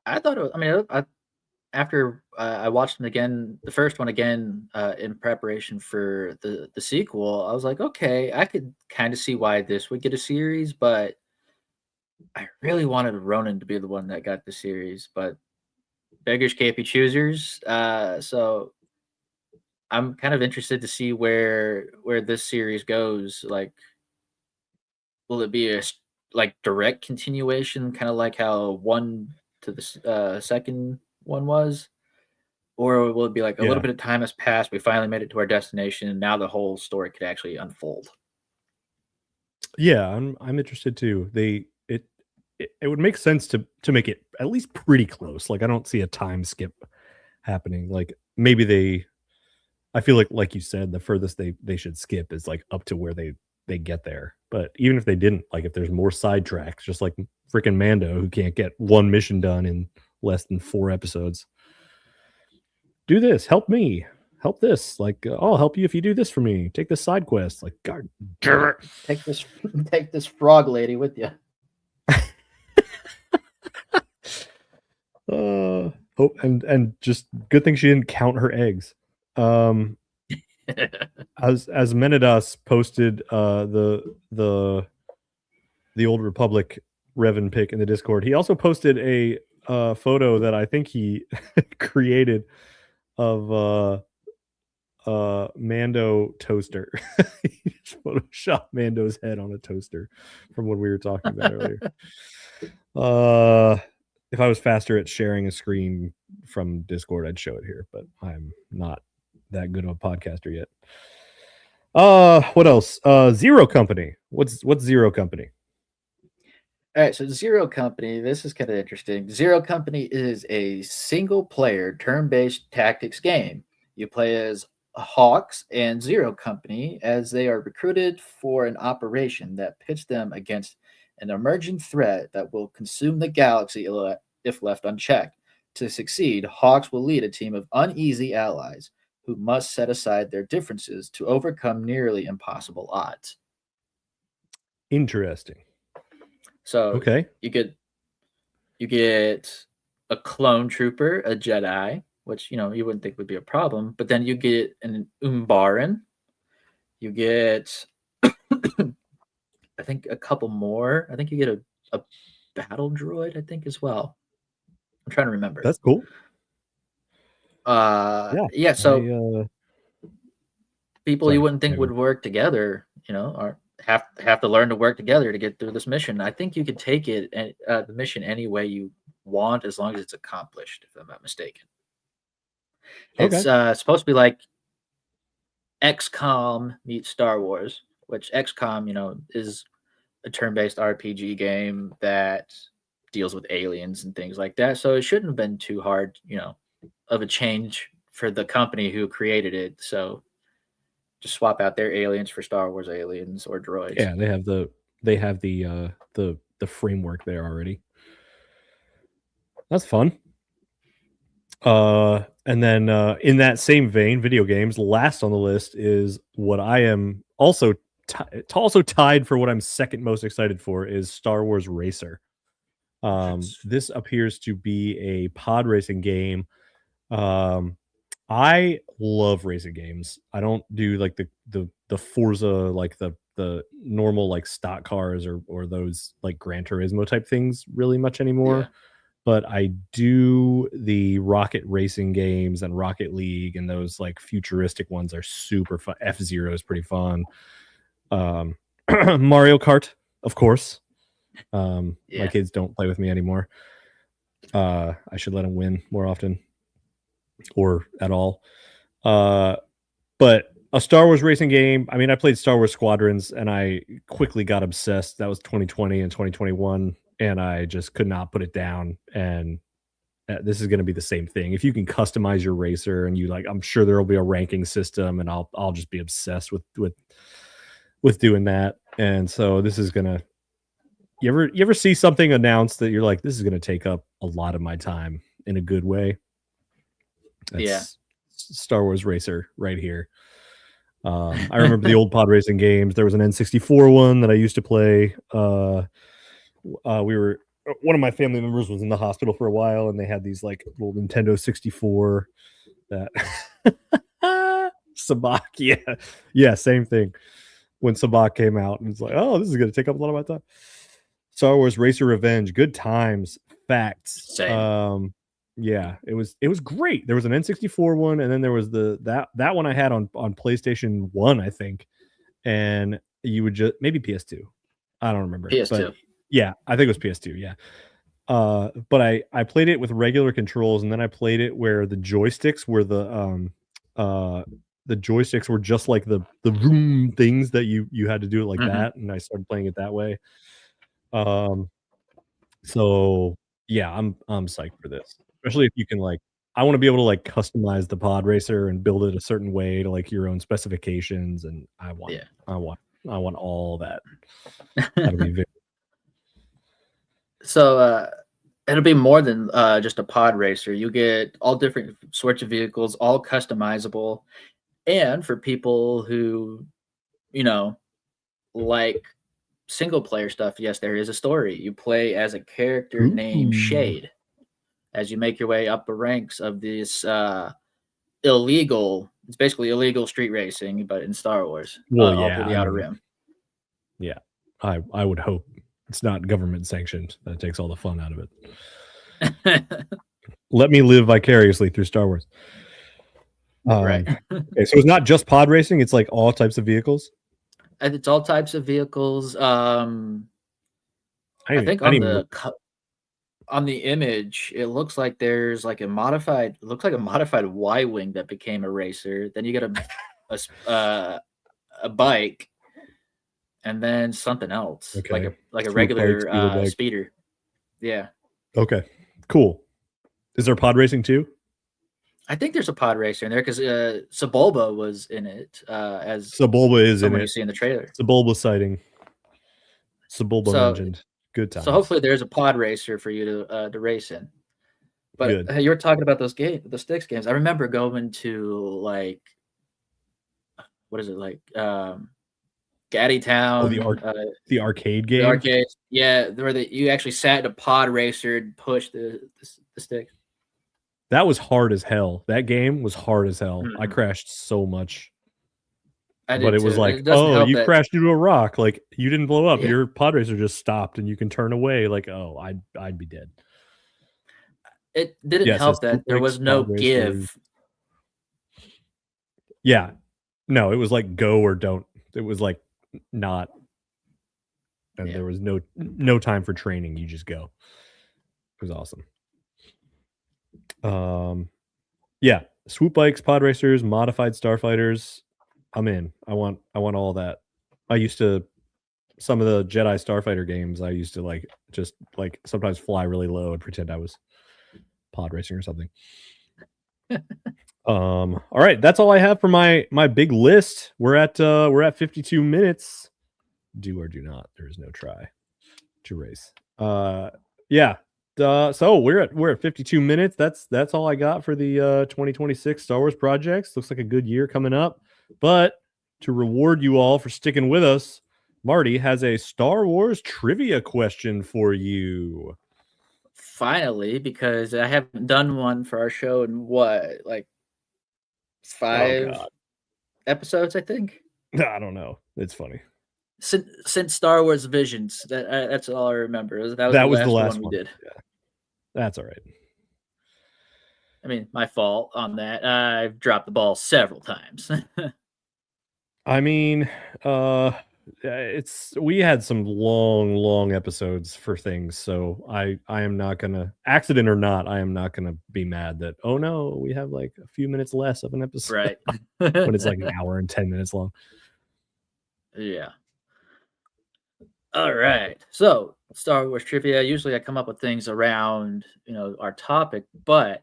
I thought it was, I mean, after I watched them again, the first one again, in preparation for the sequel, I was like, okay, I could kind of see why this would get a series, but I really wanted Ronan to be the one that got the series, but beggars can't be choosers. So I'm kind of interested to see where this series goes. Like, will it be a like direct continuation, kind of like how one to the second one was, or will it be like a little Yeah. bit of time has passed, we finally made it to our destination, and now the whole story could actually unfold? Yeah, I'm interested too. It would make sense to make it at least pretty close. Like I don't see a time skip happening. Like maybe I feel like you said, the furthest they should skip is like up to where they they get there. But even if they didn't, like if there's more side tracks, just like freaking Mando, who can't get one mission done in less than 4 episodes. Do this, help me, help this. Like I'll help you if you do this for me. Take this side quest. Like God damn it. Take this frog lady with you. And just good thing she didn't count her eggs. As Menidas posted the Old Republic Revan pick in the Discord, he also posted a photo that I think he created of Mando toaster. He just photoshopped Mando's head on a toaster from what we were talking about earlier. If I was faster at sharing a screen from Discord, I'd show it here, but I'm not that good of a podcaster yet. What else? Zero Company. What's Zero Company? All right, so Zero Company, this is kind of interesting. Zero Company is a single-player turn-based tactics game. You play as Hawks and Zero Company as they are recruited for an operation that pits them against an emerging threat that will consume the galaxy if left unchecked. To succeed, Hawks will lead a team of uneasy allies who must set aside their differences to overcome nearly impossible odds. Interesting. So okay, you get a clone trooper, a Jedi, which you wouldn't think would be a problem, but then you get an Umbaran. You get I think a couple more. I think you get a battle droid, I think, as well. I'm trying to remember. That's cool. Yeah. So people you wouldn't think would work together, or have to learn to work together to get through this mission. I think you could take it the mission any way you want, as long as it's accomplished, if I'm not mistaken. Okay. It's supposed to be like XCOM meets Star Wars, which XCOM, is a turn-based RPG game that deals with aliens and things like that. So it shouldn't have been too hard, of a change for the company who created it. So just swap out their aliens for Star Wars aliens or droids. Yeah, they have the framework there already. That's fun. And then in that same vein, video games, last on the list is what I am also tied for what I'm second most excited for is Star Wars Racer. This appears to be a pod racing game. I love racing games. I don't do like the Forza, like the normal like stock cars or those like Gran Turismo type things really much anymore. Yeah. But I do the rocket racing games and Rocket League, and those like futuristic ones are super fun. F-Zero is pretty fun. Mario Kart, of course. My kids don't play with me anymore. I should let them win more often or at all. But a Star Wars racing game. I mean, I played Star Wars Squadrons and I quickly got obsessed. That was 2020 and 2021. And I just could not put it down. And this is going to be the same thing. If you can customize your racer and I'm sure there will be a ranking system, and I'll just be obsessed with doing that. And so this is going to, you ever see something announced that you're like, this is going to take up a lot of my time in a good way? That's Star Wars Racer right here. I remember the old pod racing games. There was an N64 one that I used to play. One of my family members was in the hospital for a while, and they had these like little Nintendo 64 that Sabak, same thing. When Sabak came out, and it's like, oh, this is going to take up a lot of my time. Star Wars Racer Revenge, good times, facts. Same. It was great. There was an N64 one, and then there was that one I had on PlayStation 1, I think, and you would just maybe PS2. I don't remember. PS2. But yeah, I think it was PS2. Yeah. But I played it with regular controls, and then I played it where the joysticks were the joysticks were just like the room things that you had to do it like that, and I started playing it that way. So yeah, I'm psyched for this, especially if you can I want to be able to customize the pod racer and build it a certain way to your own specifications, and I want. I want all that. That'll be very So it'll be more than just a pod racer. You get all different sorts of vehicles, all customizable. And for people who, like single player stuff, yes, there is a story. You play as a character named Shade as you make your way up the ranks of this illegal. It's basically illegal street racing, but in Star Wars, all through the Outer Rim. Yeah, I would hope it's not government sanctioned. That takes all the fun out of it. Let me live vicariously through Star Wars. Right. Okay, so it's not just pod racing; it's like all types of vehicles. And it's all types of vehicles. I think on the image, it looks like there's like a modified Y-wing that became a racer. Then you get a bike, and then something else, okay. like a regular speeder. Yeah. Okay. Cool. Is there pod racing too? I think there's a pod racer in there because Sebulba was in it as Sebulba is in it. You see in the trailer. Sebulba sighting. Sebulba mentioned. Good times. So hopefully there's a pod racer for you to race in. But you were talking about those the Styx games. I remember going to like, what is it like? Gaddy Town. The arcade game. The arcade, yeah, where you actually sat in a pod racer and pushed the stick. That was hard as hell. That game was hard as hell. I crashed so much. But it was like, oh, you crashed into a rock. Like, you didn't blow up. Yeah. Your pod racer just stopped and you can turn away. Like, oh, I'd be dead. It didn't help that there was no give. Yeah. No, it was like go or don't. It was like not. And there was no time for training. You just go. It was awesome. Yeah. Swoop bikes, pod racers, modified starfighters. I'm in. I want all that. I used to some of the Jedi Starfighter games. I used to just sometimes fly really low and pretend I was pod racing or something. All right, that's all I have for my big list. We're at 52 minutes. Do or do not. There is no try to race. Yeah. So we're at 52 minutes. That's all I got for the 2026 Star Wars projects. Looks like a good year coming up. But to reward you all for sticking with us, Marty has a Star Wars trivia question for you. Finally, because I haven't done one for our show in like 5 episodes, I think. I don't know. It's funny. Since Star Wars Visions, that's all I remember. That was the last one we did. Yeah. That's all right. I mean, my fault on that. I've dropped the ball several times. I mean, we had some long episodes for things, so I am not gonna, accident or not, I am not gonna be mad that, oh no, we have like a few minutes less of an episode, right? When it's like an hour and 10 minutes long. Yeah. All right. So Star Wars trivia. Usually I come up with things around, our topic, but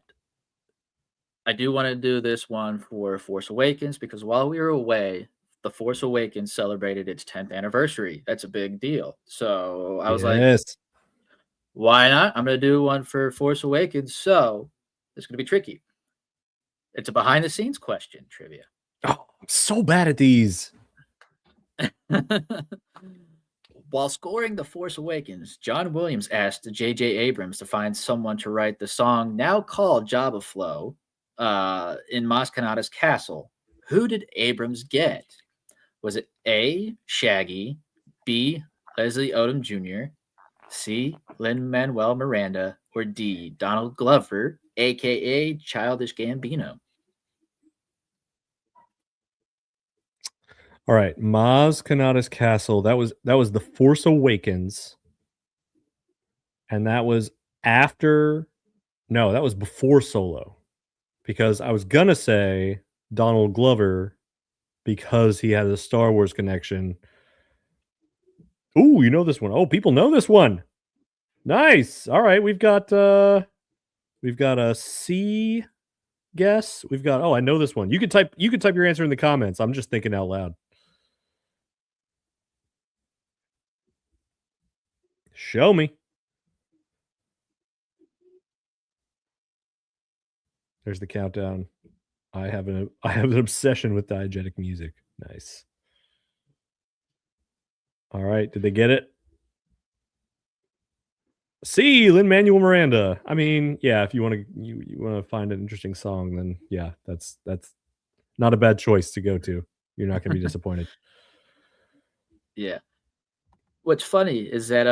I do want to do this one for Force Awakens because while we were away, The Force Awakens celebrated its 10th anniversary. That's a big deal. So I was like, why not? I'm going to do one for Force Awakens. So it's going to be tricky. It's a behind the scenes question trivia. Oh, I'm so bad at these. While scoring The Force Awakens, John Williams asked J.J. Abrams to find someone to write the song now called Jabba Flow in Maz Kanata's castle. Who did Abrams get? Was it A, Shaggy, B, Leslie Odom Jr., C, Lin-Manuel Miranda, or D, Donald Glover, a.k.a. Childish Gambino? All right, Maz Kanata's castle. That was The Force Awakens, and that was after. No, that was before Solo, because I was gonna say Donald Glover because he has a Star Wars connection. Ooh, you know this one. Oh, people know this one. Nice. All right, we've got a C guess. We've got. Oh, I know this one. You can type your answer in the comments. I'm just thinking out loud. Show me. There's the countdown. I have an obsession with diegetic music. Nice. All right, did they get it? See, Lin-Manuel Miranda. I mean, yeah, if you want to you want to find an interesting song, then yeah, that's not a bad choice to go to. You're not going to be disappointed. Yeah. What's funny is that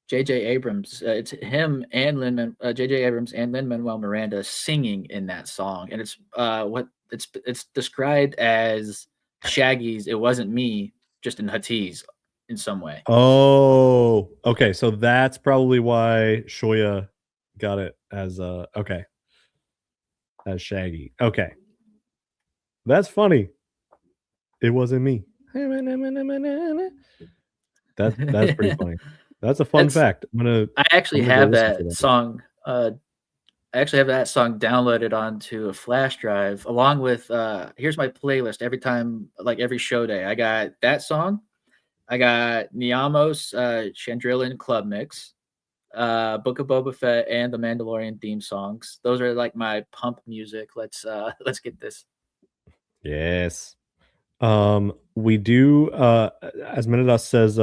J.J. Abrams, it's him and J.J. Abrams and Lin-Manuel Miranda singing in that song, and it's described as Shaggy's "It Wasn't Me," just in Huttese in some way. Oh, okay. So that's probably why Shoya got it as okay, as Shaggy. Okay, that's funny. It wasn't me. That's pretty funny. That's a fun fact. I'm I actually gonna go have listen to that that. song. I actually have that song downloaded onto a flash drive, along with here's my playlist. Every time, like every show day, I got that song. I got Niamos Chandrillan Club Mix, Book of Boba Fett, and the Mandalorian theme songs. Those are like my pump music. Let's get this. Yes. We do as Menidas says,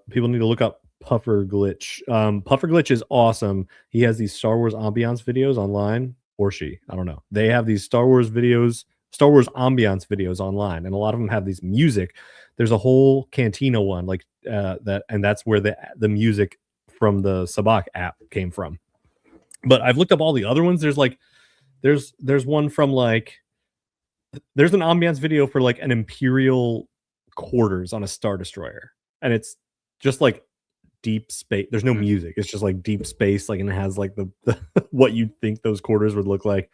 people need to look up Puffer Glitch. Puffer Glitch is awesome. He has these Star Wars ambiance videos online, or she, I don't know. They have these Star Wars ambiance videos online, and a lot of them have these music. There's a whole Cantina one, like and that's where the music from the Sabak app came from. But I've looked up all the other ones. There's one from like there's an ambiance video for like an Imperial quarters on a Star Destroyer, and it's just like deep space. There's no music. It's just like deep space, like, and it has like the what you'd think those quarters would look like.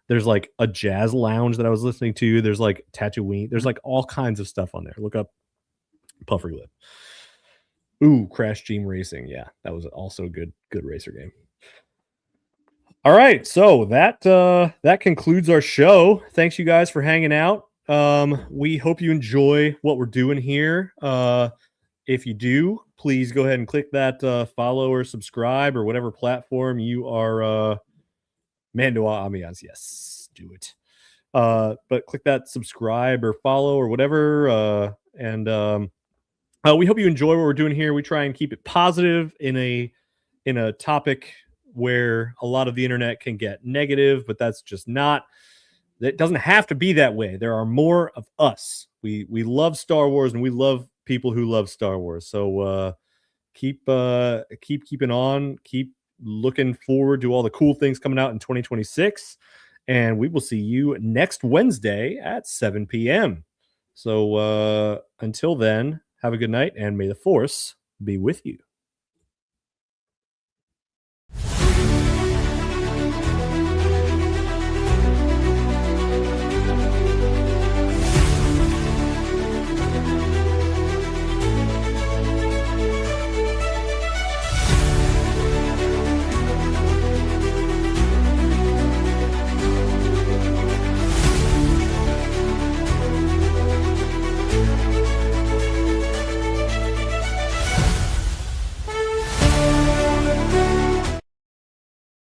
There's like a jazz lounge that I was listening to. There's like Tatooine. There's like all kinds of stuff on there. Look up Puffer Glitch. Ooh, Crash Team Racing. Yeah, that was also a good racer game. All right, so that concludes our show. Thanks you guys for hanging out. We hope you enjoy what we're doing here. If you do, please go ahead and click that follow or subscribe or whatever platform you are. Mandua Amias, yes, do it. But click that subscribe or follow or whatever. And we hope you enjoy what we're doing here. We try and keep it positive in a topic where a lot of the internet can get negative, but that's just not. It doesn't have to be that way. There are more of us. We love Star Wars, and we love people who love Star Wars. So keep keeping on. Keep looking forward to all the cool things coming out in 2026, and we will see you next Wednesday at 7 p.m. So until then, have a good night, and may the Force be with you.